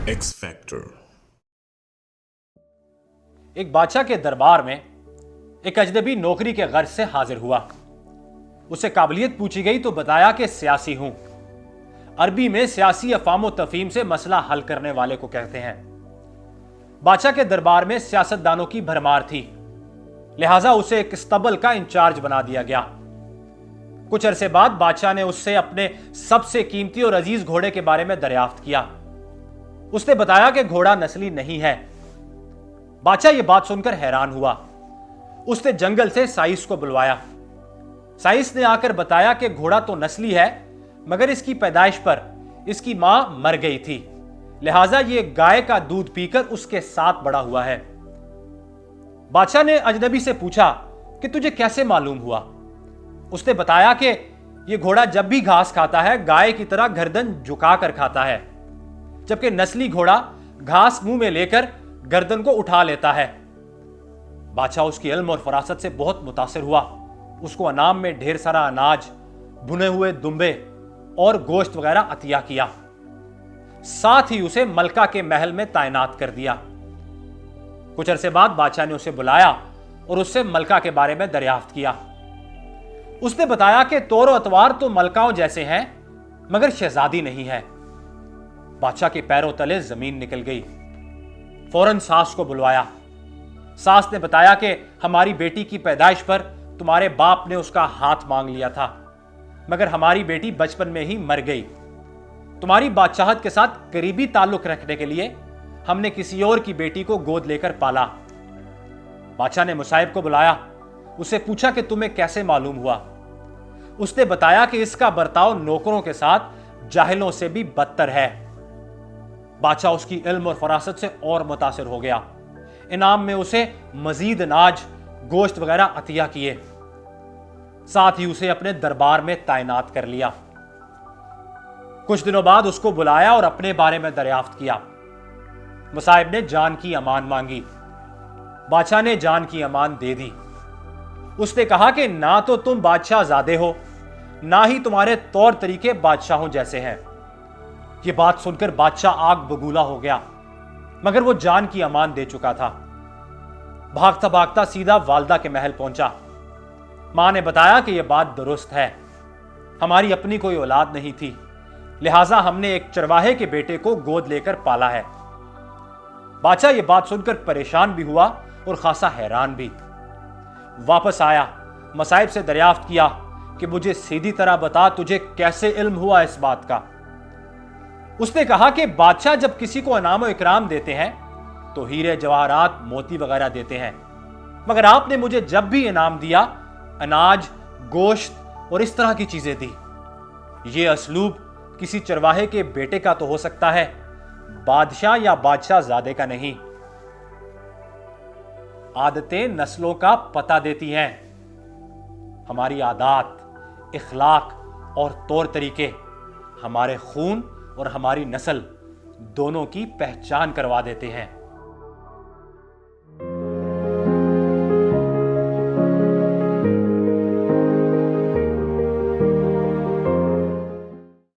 X factor. एक बादशाह के दरबार में एक अजनबी नौकरी के गर्ज से हाजिर हुआ। उससे काबिलियत पूछी गई तो बताया कि सियासी हूं। अरबी में सियासी अफाम तफहीम से मसला हल करने वाले को कहते हैं। बादशाह के दरबार में सियासतदानों की भरमार थी, लिहाजा उसे एक इस्तबल का इंचार्ज बना दिया गया। कुछ अरसे बाद बादशाह ने उससे अपने सबसे कीमती और अजीज घोड़े के बारे में दरियाफ्त किया। उसने बताया कि घोड़ा नस्ली नहीं है। बादशाह यह बात सुनकर हैरान हुआ। उसने जंगल से साइस को बुलवाया। साइस ने आकर बताया कि घोड़ा तो नस्ली है, मगर इसकी पैदाइश पर इसकी मां मर गई थी, लिहाजा यह गाय का दूध पीकर उसके साथ बड़ा हुआ है। बादशाह ने अजनबी से पूछा कि तुझे कैसे मालूम हुआ? उसने बताया कि यह घोड़ा जब भी घास खाता है गाय की तरह गर्दन झुकाकर खाता है, जबकि नस्ली घोड़ा घास मुंह में लेकर गर्दन को उठा लेता है। बादशाह उसकी इल्म और फरासत से बहुत मुतासिर हुआ। उसको अनाम में ढेर सारा अनाज, भुने हुए दुम्बे और गोश्त वगैरह अतिया किया। साथ ही उसे मलका के महल में तैनात कर दिया। कुछ अरसे बाद बादशाह ने उसे बुलाया और उससे मलका के बारे में दरियाफ्त किया। उसने बताया कि तौर और अतवार तो मलकाओं जैसे हैं, मगर शहजादी नहीं है। बादशाह के पैरों तले जमीन निकल गई। फौरन सास को बुलवाया। सास ने बताया कि हमारी बेटी की पैदाइश पर तुम्हारे बाप ने उसका हाथ मांग लिया था, मगर हमारी बेटी बचपन में ही मर गई। तुम्हारी बादशाहत के साथ करीबी ताल्लुक रखने के लिए हमने किसी और की बेटी को गोद लेकर पाला। बादशाह ने मुसाहिब को बुलाया। उससे पूछा कि तुम्हें कैसे मालूम हुआ? उसने बताया कि इसका बर्ताव नौकरों के साथ जाहिलों से भी बदतर है। बादशाह उसकी इल्म और फरासत से और मुतासिर हो गया। इनाम में उसे मजीद अनाज, गोश्त वगैरह अतिया किए। साथ ही उसे अपने दरबार में तैनात कर लिया। कुछ दिनों बाद उसको बुलाया और अपने बारे में दरियाफ्त किया। मुसाहिब ने जान की अमान मांगी। बादशाह ने जान की अमान दे दी। उसने कहा कि ना तो तुम बादशाह ज़ादे हो, ना ही तुम्हारे तौर तरीके बादशाहों जैसे हैं। यह बात सुनकर बादशाह आग बगूला हो गया, मगर वो जान की अमान दे चुका था। भागता भागता सीधा वालदा के महल पहुंचा। मां ने बताया कि यह बात दुरुस्त है, हमारी अपनी कोई औलाद नहीं थी, लिहाजा हमने एक चरवाहे के बेटे को गोद लेकर पाला है। बादशाह यह बात सुनकर परेशान भी हुआ और खासा हैरान भी। वापस आया, मसाइब से दरियाफ्त किया कि मुझे सीधी तरह बता, तुझे कैसे इल्म हुआ इस बात का? उसने कहा कि बादशाह जब किसी को इनाम और इकराम देते हैं तो हीरे जवाहरात, मोती वगैरह देते हैं, मगर आपने मुझे जब भी इनाम दिया अनाज, गोश्त और इस तरह की चीजें दी। यह असलूब किसी चरवाहे के बेटे का तो हो सकता है, बादशाह या बादशाह ज़ादे का नहीं। आदतें नस्लों का पता देती हैं। हमारी आदात, इखलाक और तौर तरीके हमारे खून और हमारी नस्ल दोनों की पहचान करवा देते हैं।